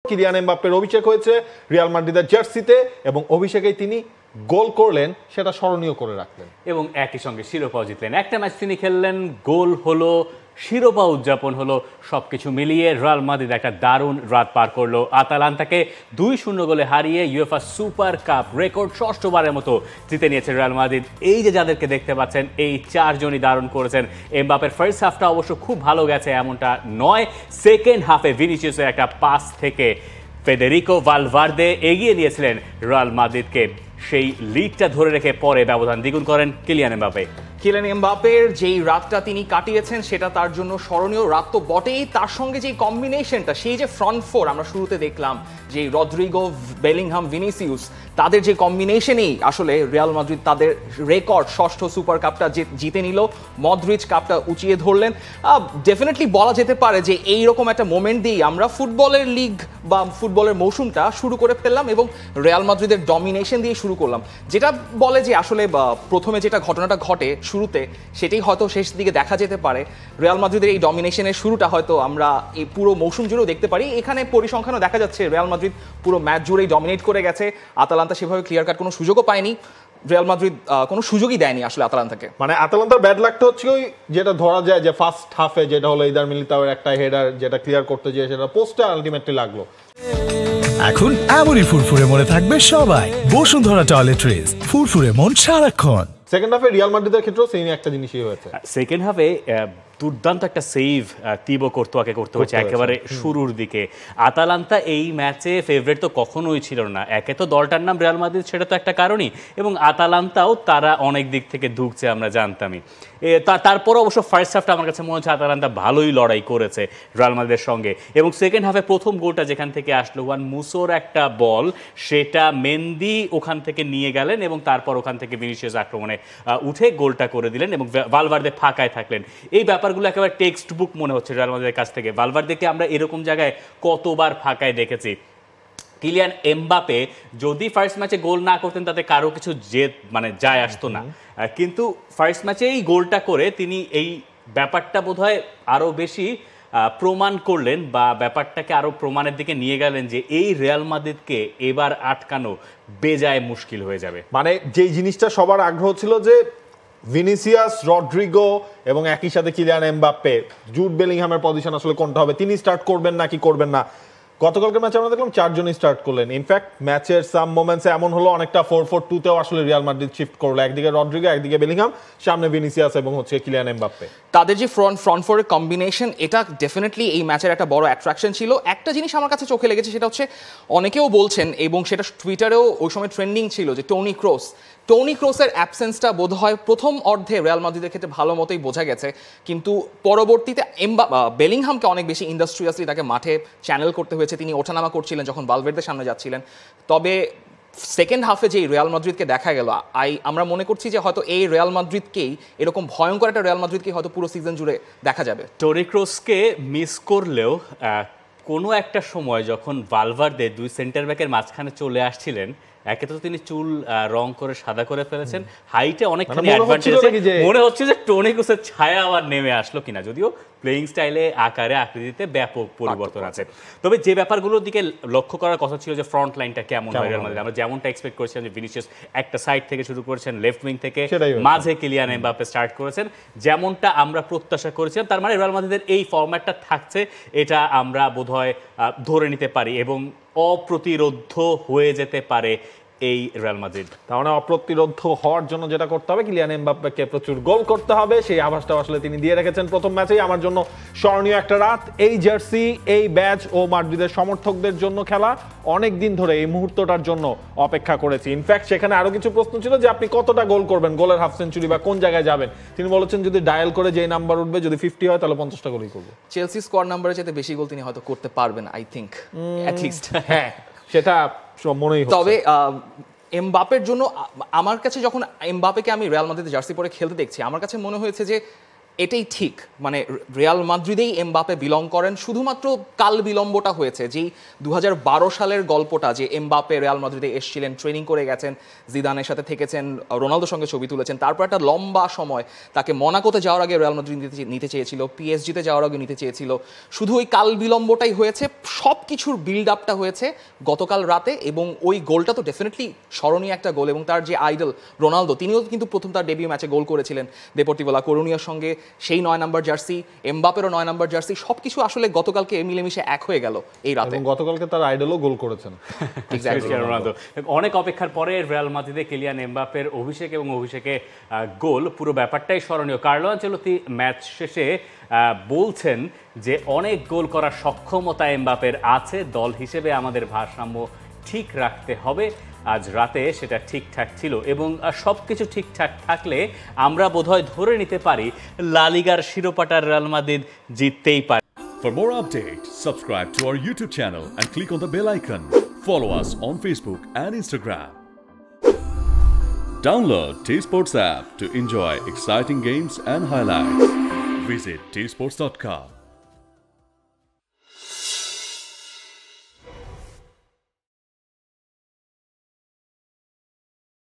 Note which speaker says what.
Speaker 1: Kylian এমবাপ্পের অভিষেক হয়েছে Real মাদ্রিদের জার্সিতে এবং অভিষেকেই তিনি গোল করলেন, সেটা স্মরণীয় করে রাখলেন
Speaker 2: এবং একই সঙ্গে শিরোপাও জিতলেন। একটা ম্যাচ তিনি খেললেন, গোল হলো, শিরোপা উদযাপন হলো, সবকিছু মিলিয়ে রিয়াল মাদ্রিদ একটা দারুণ রাত পার করলো। আতালান্তাকে 2-0 গোলে হারিয়ে ইউএফা সুপার কাপ রেকর্ড 6ষ্ঠবারের মতো জিতে নিয়েছে রিয়াল মাদ্রিদ। এই যে যাদেরকে দেখতে পাচ্ছেন, এই 4 জনই দারুণ করেছেন। এমবাপের ফার্স্ট হাফটা অবশ্য খুব ভালো গেছে এমনটা নয়, সেকেন্ড হাফে ভিনিসিয়াসের একটা পাস থেকে ফেদেরিকো ভালভার্দে এগিয়ে নিয়েছিলেন রিয়াল মাদ্রিদকে, সেই লিডটা ধরে রেখে পরে ব্যবধান দ্বিগুণ করেন কিলিয়ান এমবাপে।
Speaker 3: কিলিয়ান এমবাপের যেই রাতটা তিনি কাটিয়েছেন সেটা তার জন্য স্মরণীয় রাত তো বটেই, তার সঙ্গে যেই কম্বিনেশনটা, সেই যে ফ্রন্ট ফোর আমরা শুরুতে দেখলাম, যে রদ্রিগো, বেলিংহাম, ভিনিসিয়াস, তাদের যে কম্বিনেশনেই আসলে রিয়াল মাদ্রিদ তাদের রেকর্ড 6ষ্ঠ সুপার কাপটা জিতে নিল, মদ্রিচ কাপটা উঁচিয়ে ধরলেন। ডেফিনেটলি বলা যেতে পারে যে এইরকম একটা মোমেন্ট দিয়েই আমরা ফুটবলের লিগ বা ফুটবলের মৌসুমটা শুরু করে ফেললাম এবং রিয়াল মাদ্রিদের ডমিনেশন দিয়ে শুরু করলাম। যেটা বলে যে আসলে প্রথমে যেটা ঘটনাটা ঘটে শুরুতে, সেটাই হয়তো শেষ দিকে দেখা যেতে পারে। রিয়াল মাদ্রিদের এই ডমিনেশনের শুরুটা হয়তো আমরা এই পুরো মৌসুম জুড়েও দেখতে পারি। এখানে পরিসংখ্যানও দেখা যাচ্ছে রিয়াল মাদ্রিদ পুরো ম্যাচ জুড়েই ডমিনেট করে গেছে। আতালান্তা সেভাবে ক্লিয়ার কাট কোনো সুযোগও পায়নি, রিয়াল মাদ্রিদ কোনো সুযোগই দেয়নি আসলে আতালান্তাকে।
Speaker 1: মানে আতালান্তার ব্যাড লাকটা হচ্ছে ওই যেটা ধরা যায় যে ফার্স্ট হাফে যেটা হলো ইদার মিলিতাওয়ের একটা হেডার যেটা ক্লিয়ার করতে গিয়ে সেটা পোস্টে আলটিমেটলি লাগলো।
Speaker 4: এখন এমনই ফুরফুরে মনে থাকবে সবাই, বসুন্ধরা টয়লেট্রিজ, ফুরফুরে মন সারাক্ষণ।
Speaker 1: সেকেন্ড হাফে রিয়াল মাদ্রিদের ক্ষেত্রেও সেই একটা জিনিসই হয়েছে।
Speaker 2: সেকেন্ড হাফে দুর্দান্ত একটা সেভ তিবো কোর্তোয়াকে করতে হয়েছে একেবারে শুরুর দিকে। আতালান্তা এই ম্যাচে ফেভারিট তো কখনোই ছিল না, একে তো দলটার নাম রিয়াল মাদ্রিদ, সেটা তো একটা কারণই, এবং আতালান্তাও তারা অনেক দিক থেকে ধুকছে আমরা জানতামই। তারপর অবশ্য ফার্স্ট হাফটা আমার কাছে মনে হচ্ছে আতালান্তা ভালোই লড়াই করেছে রিয়াল মাদ্রিদের সঙ্গে, এবং সেকেন্ড হাফে প্রথম গোলটা যেখান থেকে আসলো, ওয়ান মুসোর একটা বল, সেটা মেন্দি ওখান থেকে নিয়ে গেলেন এবং তারপর ওখান থেকে ভিনিসিয়াস আক্রমণে উঠে গোলটা করে দিলেন এবং ভালভার্দে ফাঁকায় থাকলেন। এই ব্যাপারগুলো একেবারে টেক্সট বুক মনে হচ্ছে রিয়াল মাদ্রিদের কাছ থেকে। ভালভার্দেকে আমরা এরকম জায়গায় কতবার ফাঁকায় দেখেছি। কিলিয়ান এমবাপে যদি ফার্স্ট ম্যাচে গোল না করতেন তাতে কারো কিছু যায় আসতো না, কিন্তু ফার্স্ট ম্যাচে এই গোলটা করে তিনি এই ব্যাপারটা বোধহয় আরো বেশি প্রমাণ করলেন বা ব্যাপারটাকে আরো প্রমাণের দিকে নিয়ে গেলেন যে এই রিয়াল মাদ্রিদকে এবার আটকানো বেজায় মুশকিল হয়ে যাবে।
Speaker 1: মানে যেই জিনিসটা সবার আগ্রহ ছিল যে ভিনিসিয়াস, রদ্রিগো এবং একই সাথে কিলিয়ান এমবাপ্পে, জুড বেলিংহামের পজিশন আসলে কোনটা হবে, তিনি স্টার্ট করবেন নাকি করবেন না। গতকালকে ম্যাচে আমরা দেখলাম 4 জনই স্টার্ট করলেন। ইনফ্যাক্ট ম্যাচের সাম মোমেন্টসে এমন হলো অনেকটা 4-4-2-তেও আসলে রিয়াল মাদ্রিদ শিফট করলো, একদিকে রদ্রিগো, একদিকে বেলিংহাম, সামনে ভিনিসিয়াস এবং হচ্ছে কিলিয়ান এমবাপ্পে।
Speaker 3: তাদের যে ফ্রন্ট ফোরের কম্বিনেশন, এটা ডেফিনেটলি এই ম্যাচের একটা বড় অ্যাট্রাকশন ছিল। একটা জিনিস আমার কাছে চোখে লেগেছে, সেটা হচ্ছে অনেকেও বলছেন এবং সেটা টুইটারেও ওই সময় ট্রেন্ডিং ছিল, যে টনি ক্রোসের অ্যাবসেন্সটা বোধহয় প্রথম অর্ধে রিয়াল মাদ্রিদের ক্ষেত্রে ভালো মতোই বোঝা গেছে, কিন্তু পরবর্তীতে বেলিংহামকে অনেক বেশি ইন্ডাস্ট্রিয়াসলি তাকে মাঠে চ্যানেল করতে হয়েছে। তিনি ওঠানামা করছিলেন যখন ভালভার্দের সামনে যাচ্ছিলেন। তবে সেকেন্ড হাফে যে রিয়াল মাদ্রিদকে দেখা গেল, আমরা মনে করছি যে হয়তো এই রিয়াল মাদ্রিদকেই, এরকম ভয়ঙ্কর একটা রিয়াল মাদ্রিদকে হয়তো পুরো সিজন জুড়ে দেখা যাবে।
Speaker 2: টনি ক্রোসকে মিস করলেও কোনো একটা সময় যখন ভালভার্দে 2 সেন্টার ব্যাকের মাঝখানে চলে আসছিলেন, একে তো তিনি চুল রং করে সাদা করে ফেলেছেন, হাইটে অনেকখানি অ্যাডভান্টেজ, মনে হচ্ছে যে টনি ক্রোসের ছায়া আবার নেমে আসলো কিনা, যদিও প্লেয়িং স্টাইলে, আকারে, আকৃতিতে ব্যাপক পরিবর্তন আছে। তবে যে ব্যাপারগুলোর দিকে লক্ষ্য করার কথা ছিল যে ফ্রন্ট লাইনটা কেমন হয় রিয়াল মাদ্রিদ, আমরা যেমনটা এক্সপেক্ট করেছিলাম যে ভিনিসিয়াস একটা সাইড থেকে শুরু করেছেন, লেফট উইং থেকে, মাঝে কিলিয়ান এমবাপ্পে স্টার্ট করেছেন, যেমনটা আমরা প্রত্যাশা করেছিলাম। তার মানে রিয়াল মাদ্রিদের এই ফরম্যাটটা থাকছে, এটা আমরা বোধহয় ধরে নিতে পারি এবং অপ্রতিরোধ্য হয়ে যেতে পারে এই রিয়াল মাদ্রিদ।
Speaker 1: তার মানে অপ্রতিরোধ্য হওয়ার জন্য যেটা করতে হবে, কিলিয়ান এমবাপ্পেকে প্রচুর গোল করতে হবে, সেই আভাসটা আসলে তিনি দিয়ে রেখেছেন প্রথম ম্যাচেই। আমার জন্য স্মরণীয় একটা রাত। এই জার্সি, এই ব্যাচ ও মাদ্রিদের সমর্থকদের জন্য খেলা, অনেক দিন ধরে এই মুহূর্তটার জন্য অপেক্ষা করেছি। ইনফ্যাক্ট সেখানে আরো কিছু প্রশ্ন ছিল যে আপনি কতটা গোল করবেন, গোলের হাফ সেঞ্চুরি বা কোন জায়গায় যাবেন। তিনি বলেছেন যদি ডায়াল করে যেই নাম্বার উঠবে, যদি 50 হয় তাহলে 50টা গোলই করবো।
Speaker 3: চেলসি স্কোয়াড নাম্বারের চেয়ে বেশি গোল তিনি হয়তো করতে পারবেন, আই থিঙ্ক, অ্যাট লিস্ট।
Speaker 1: হ্যাঁ, সেটা মনেই হচ্ছে।
Speaker 3: তবে এমবাপের জন্য আমার কাছে, যখন এমবাপেকে আমি রিয়াল মাদ্রিদের জার্সি পরে খেলতে দেখছি, আমার কাছে মনে হয়েছে যে এটাই ঠিক, মানে রিয়াল মাদ্রিদেই এমবাপে বিলং করেন, শুধুমাত্র কাল বিলম্বটা হয়েছে যেই 2012 সালের গল্পটা, যে এমবাপে রিয়াল মাদ্রিদে এসেছিলেন, ট্রেনিং করে গেছেন, জিদানের সাথে থেকেছেন, রোনালদোর সঙ্গে ছবি তুলেছেন, তারপর একটা লম্বা সময় তাকে মনাকোতে যাওয়ার আগে রিয়াল মাদ্রিদ নিতে চেয়েছিল, পিএসজিতে যাওয়ার আগে নিতে চেয়েছিল, শুধু ওই কাল বিলম্বটাই হয়েছে, সব কিছুর বিল্ড আপটা হয়েছে গতকাল রাতে। এবং ওই গোলটা তো ডেফিনেটলি স্মরণীয় একটা গোল, এবং তার যে আইডল রোনালদো, তিনিও কিন্তু প্রথম তার ডেবিউ ম্যাচে গোল করেছিলেন দেপোর্তিভো লা করুনিয়ার সঙ্গে, সেই 9 নম্বর জার্সি, এমবাপেরও 9 নম্বর জার্সি, সবকিছু আসলে গতকালকে মিলেমিশে এক হয়ে গেল এই রাতে।
Speaker 1: এবং গতকালকে তার আইডলও গোল করেছেন
Speaker 2: ক্রিস্টিয়ানো রোনালদো। অনেক অপেক্ষার পরে রিয়াল মাদ্রিদে কিলিয়ান এমবাপ্পের অভিষেক এবং অভিষেকে গোল, পুরো ব্যাপারটাই স্মরণীয়। কার্লো আনচেলত্তি ম্যাচ শেষে বলছেন যে অনেক গোল করার সক্ষমতা এমবাপ্পের আছে, দল হিসেবে আমাদের ভারসাম্য ঠিক রাখতে হবে। আজ রাতে সেটা ঠিকঠাক ছিল এবং সব কিছু ঠিকঠাক থাকলে আমরা বোধহয় ধরে নিতে পারি লা লিগার শিরোপাটা রিয়াল মাদ্রিদ জিততেই পারে।
Speaker 5: For more updates, subscribe to our YouTube channel and click on the bell icon. Follow us on Facebook and Instagram. Download T-Sports app to enjoy exciting games and highlights. Visit tsports.com.